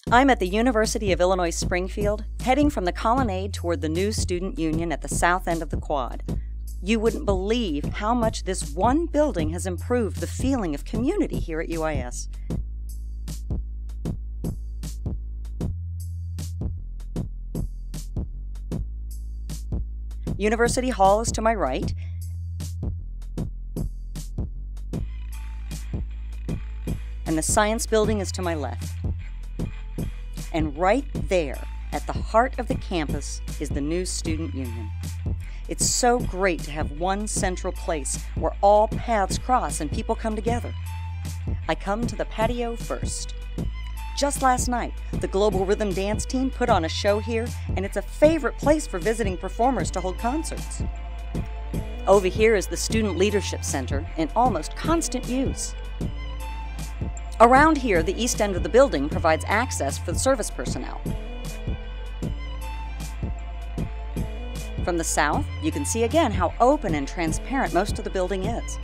I'm at the University of Illinois Springfield, heading from the colonnade toward the new Student Union at the south end of the quad. You wouldn't believe how much this one building has improved the feeling of community here at UIS. University Hall is to my right, and the Science Building is to my left. And right there, at the heart of the campus, is the new Student Union. It's so great to have one central place where all paths cross and people come together. I come to the patio first. Just last night, the Global Rhythm Dance team put on a show here, and it's a favorite place for visiting performers to hold concerts. Over here is the Student Leadership Center in almost constant use. Around here, the east end of the building provides access for the service personnel. From the south, you can see again how open and transparent most of the building is.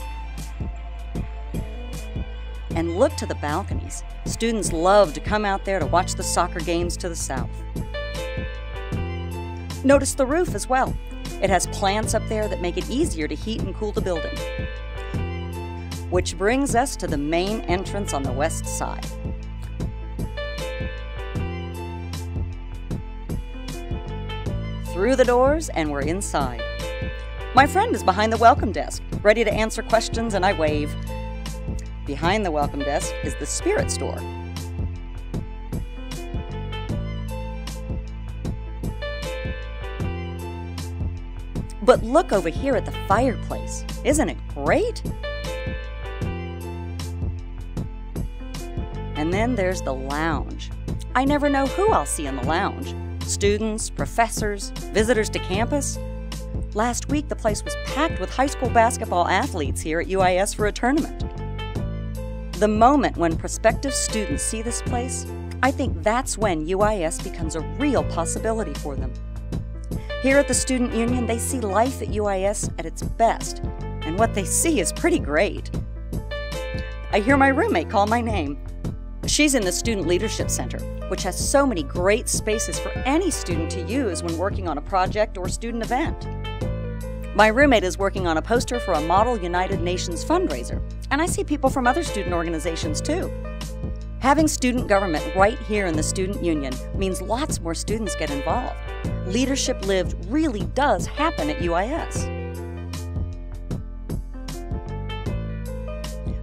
And look to the balconies. Students love to come out there to watch the soccer games to the south. Notice the roof as well. It has plants up there that make it easier to heat and cool the building. Which brings us to the main entrance on the west side. Through the doors, and we're inside. My friend is behind the welcome desk, ready to answer questions, and I wave. Behind the welcome desk is the Spirit Store. But look over here at the fireplace. Isn't it great? And then there's the lounge. I never know who I'll see in the lounge. Students, professors, visitors to campus. Last week, the place was packed with high school basketball athletes here at UIS for a tournament. The moment when prospective students see this place, I think that's when UIS becomes a real possibility for them. Here at the Student Union, they see life at UIS at its best, and what they see is pretty great. I hear my roommate call my name. She's in the Student Leadership Center, which has so many great spaces for any student to use when working on a project or student event. My roommate is working on a poster for a Model United Nations fundraiser, and I see people from other student organizations too. Having student government right here in the Student Union means lots more students get involved. Leadership lived really does happen at UIS.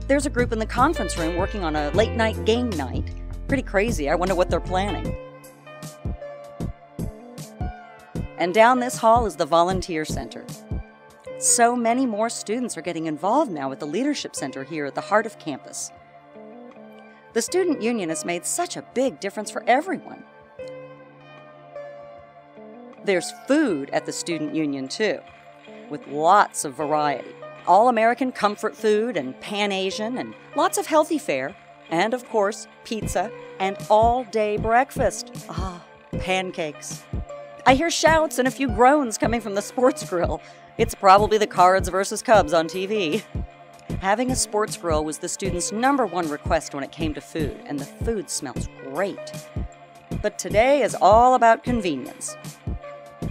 There's a group in the conference room working on a late-night game night. Pretty crazy. I wonder what they're planning. And down this hall is the Volunteer Center. So many more students are getting involved now with the Leadership Center here at the heart of campus. The Student Union has made such a big difference for everyone. There's food at the Student Union too, with lots of variety. All-American comfort food and Pan-Asian and lots of healthy fare. And of course, pizza and all-day breakfast. Ah, pancakes. I hear shouts and a few groans coming from the sports grill. It's probably the Cards versus Cubs on TV. Having a sports grill was the students' #1 request when it came to food, and the food smells great. But today is all about convenience.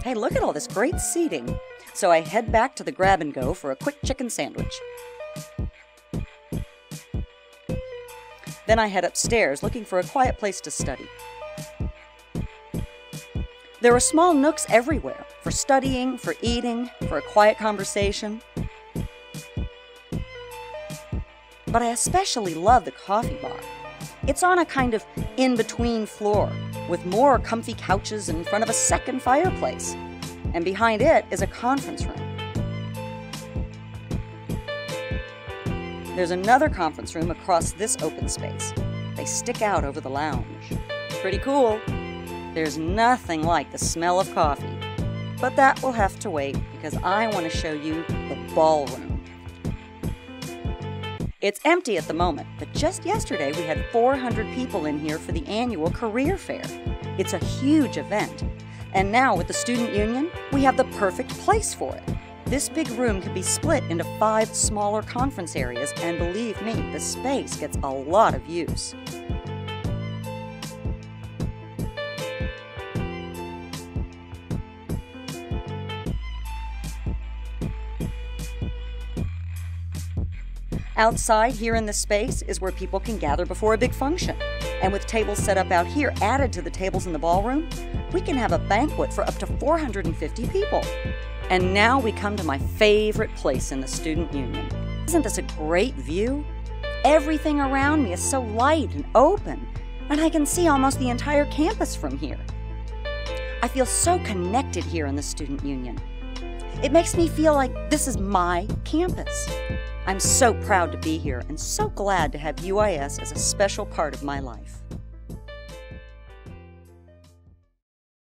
Hey, look at all this great seating. So I head back to the Grab and Go for a quick chicken sandwich. Then I head upstairs looking for a quiet place to study. There are small nooks everywhere for studying, for eating, for a quiet conversation. But I especially love the coffee bar. It's on a kind of in-between floor with more comfy couches in front of a second fireplace. And behind it is a conference room. There's another conference room across this open space. They stick out over the lounge. Pretty cool. There's nothing like the smell of coffee. But that will have to wait because I want to show you the ballroom. It's empty at the moment, but just yesterday we had 400 people in here for the annual career fair. It's a huge event. And now with the Student Union, we have the perfect place for it. This big room can be split into 5 smaller conference areas, and believe me, the space gets a lot of use. Outside here in this space is where people can gather before a big function. And with tables set up out here added to the tables in the ballroom, we can have a banquet for up to 450 people. And now we come to my favorite place in the Student Union. Isn't this a great view? Everything around me is so light and open, and I can see almost the entire campus from here. I feel so connected here in the Student Union. It makes me feel like this is my campus. I'm so proud to be here and so glad to have UIS as a special part of my life.